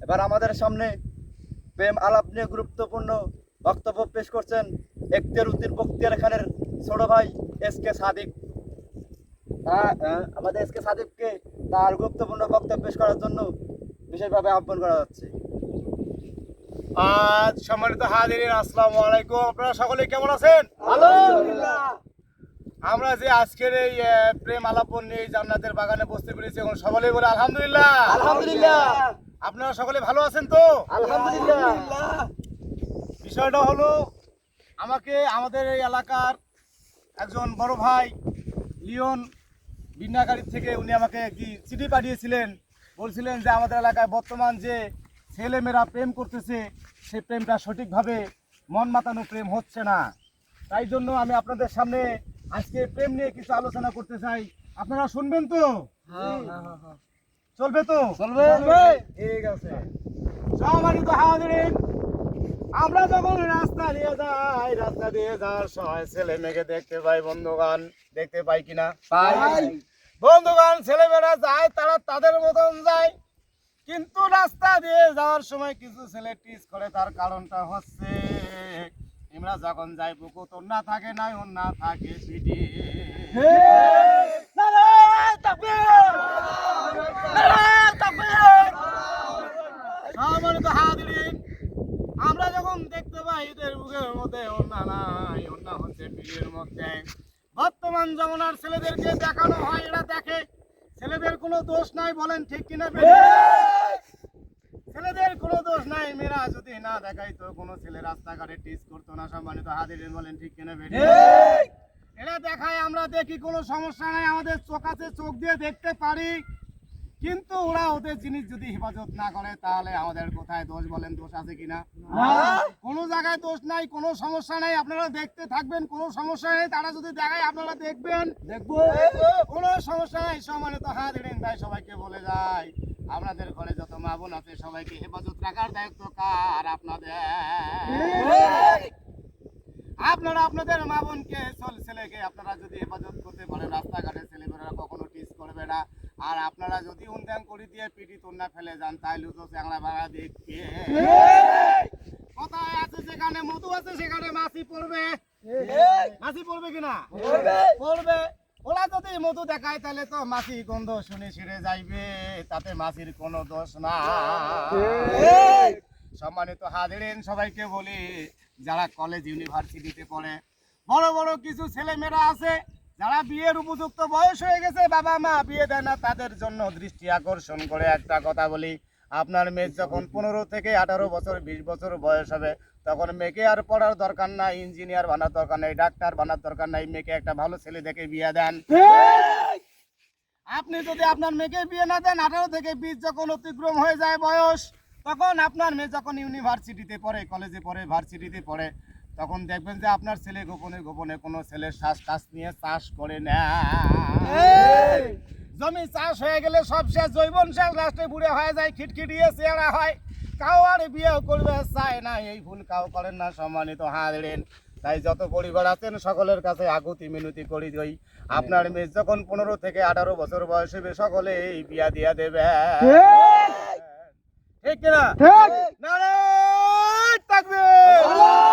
এবার আমাদের সামনে প্রেম আলাপ নিয়ে গুরুত্বপূর্ণ বক্তব্য পেশ করছেন এখতিয়ার উদ্দিন বখতিয়ার খানের ছোট ভাই এসকে সাদিক। আমাদের এসকে সাদিককে তার গুরুত্বপূর্ণ বক্তব্য পেশ করার জন্য বিশেষভাবে আহ্বান করা যাচ্ছে। আজ সম্মানিত হাজিরিন, আসসালামু আলাইকুম। আপনারা সকলে কেমন আছেন? আলহামদুলিল্লাহ। আমরা যে আজকের এই প্রেম আলাপন নিয়ে জান্নাতের বাগানে বসতে পেরেছি, এখন সকলেই বলে আলহামদুলিল্লাহ। আলহামদুলিল্লাহ। আপনারা সকলে ভালো আছেন তো? আলহামদুলিল্লাহ। বিষয়টা হলো, আমাদের এই এলাকার একজন বড় ভাই লিওন বিন্যাগাড়ি থেকে উনি আমাকে একটি চিঠি পাঠিয়েছিলেন। বলছিলেন যে আমাদের এলাকায় বর্তমান যে ছেলেমেয়েরা প্রেম করতেছে, সেই প্রেমটা সঠিকভাবে মন মাতানো প্রেম হচ্ছে না। তাই জন্য আমি আপনাদের সামনে আজকে প্রেম নিয়ে কিছু আলোচনা করতে চাই। আপনারা শুনবেন তো? চলবে তো? চলবে। ঠিক আছে। সম্মানিত হাজিরিন, আমরা যখন রাস্তা দিয়ে যাওয়ার সময় ছেলে মেয়েকে দেখতে পাই, বন্ধুগান দেখতে পাই কিনা? বন্ধুগান ছেলেমেয়েরা যায়, তারা তাদের মতন যায়, কিন্তু রাস্তা দিয়ে যাওয়ার সময় কিছু ছেলে টিজ করে। তার কারণটা হচ্ছে, আমরা যখন যাই বুকুত না থাকে, নাই না থাকে পিঠে। সম্মানিত হাজিরিন, আমরা যখন দেখতে পাই এদের বুকের মধ্যে ওড়না নাই, ওড়না হচ্ছে পিঠের মধ্যে। বর্তমান জমানার ছেলেদেরকে দেখানো হয়, এরা দেখে। ছেলেদের কোনো দোষ নাই, বলেন ঠিক কিনা? ছেলেদের কোনো দোষ নাই। মেয়েরা যদি না দেখাই তো কোনো ছেলে রাস্তাঘাটে টিজ করতো না। সম্মানিত হাজিরিন, বলেন ঠিক কিনা? এরা দেখায়, আমরা দেখি, কোনো সমস্যা নাই, আমাদের চোখ আছে, চোখ দিয়ে দেখতে পারি। কিন্তু ওরা ওদের জিনিস যদি হেফাজত না করে, তাহলে আমাদের কোথায় দোষ, বলেন? দোষ আছে কিনা? কোনো জায়গায় দোষ নাই, কোনো সমস্যা নাই, আপনারা দেখতে থাকবেন, কোনো সমস্যা নেই। তারা যদি দেখায় আপনারা দেখবেন, দেখবো, কোনো সমস্যা নাই। সম্মানিত হাজিরিন, তাই সবাইকে বলে যায়, আপনাদের ঘরে যত মা বোন আছে সবাইকে হেফাজত রাখার দায়িত্ব কার? আপনাদের। আপনারা আপনাদের মা বোনকে, ছেলেকে আপনারা যদি হেফাজত করতে পারেন, রাস্তাঘাটে ছেলেমেয়েরা কখনো টিজ করবে না। আর আপনারা যদি উন্নয়ন করে দিয়ে পিটি তোন্না ফেলে যান, তাইলে তো চ্যাংড়া ভাড়া দেখবে। কথায় আছে, যেখানে মধু আছে সেখানে মাছি পড়বে। মাছি পড়বে কিনা? পড়বে। ওরা যদি মধু দেখায়, তাহলে তো মাছি গন্ধ শুনে ছিঁড়ে যাইবে, তাতে মাছির কোনো দোষ না। সম্মানিত হাজিরিন, সবাইকে বলি, যারা কলেজ ইউনিভার্সিটিতে পড়ে, বড় বড় কিছু ছেলে মেয়েরা আছে যারা বিয়ের উপযুক্ত বয়স হয়ে গেছে, বাবা মা বিয়ে দেয় না, তাদের জন্য দৃষ্টি আকর্ষণ করে একটা কথা বলি, আপনার মেয়ে যখন 15 থেকে 18 বছর 20 বছর বয়স হবে, তখন মেয়েকে আর পড়ার দরকার নাই, ইঞ্জিনিয়ার বানার দরকার নাই, ডাক্তার বানার দরকার নাই, মেয়েকে একটা ভালো ছেলে দেখে বিয়ে দেন। আপনি যদি আপনার মেয়েকে বিয়ে না দেন, 18 থেকে 20 যখন অতিক্রম হয়ে যায় বয়স, তখন আপনার মেয়ে যখন ইউনিভার্সিটিতে পড়ে, কলেজে পড়ে, ভার্সিটিতে পড়ে, তখন দেখবেন যে আপনার ছেলে গোপনে গোপনে কোনো ছেলের কাজ নিয়ে চাষ করে না। জমি চাষ হয়ে গেলে সব শেষ, জৈবন শেষ, লাস্টে বুড়ে হয়ে যায়, খিটখিটিয়ে চেহারা হয়, কাউ আর বিয়েও করবে চায় না। এই ভুল কাউ করেন না। সম্মানিত হাজিরিন, তাই যত পরিবার আছেন সকলের কাছে আকুতি মিনতি করি দিই, আপনার মেয়ে যখন 15 থেকে 18 বছর বয়স হবে, সকলে এই বিয়া দিয়া দেবে। ঠিক কিনা? নারে তাকবীর।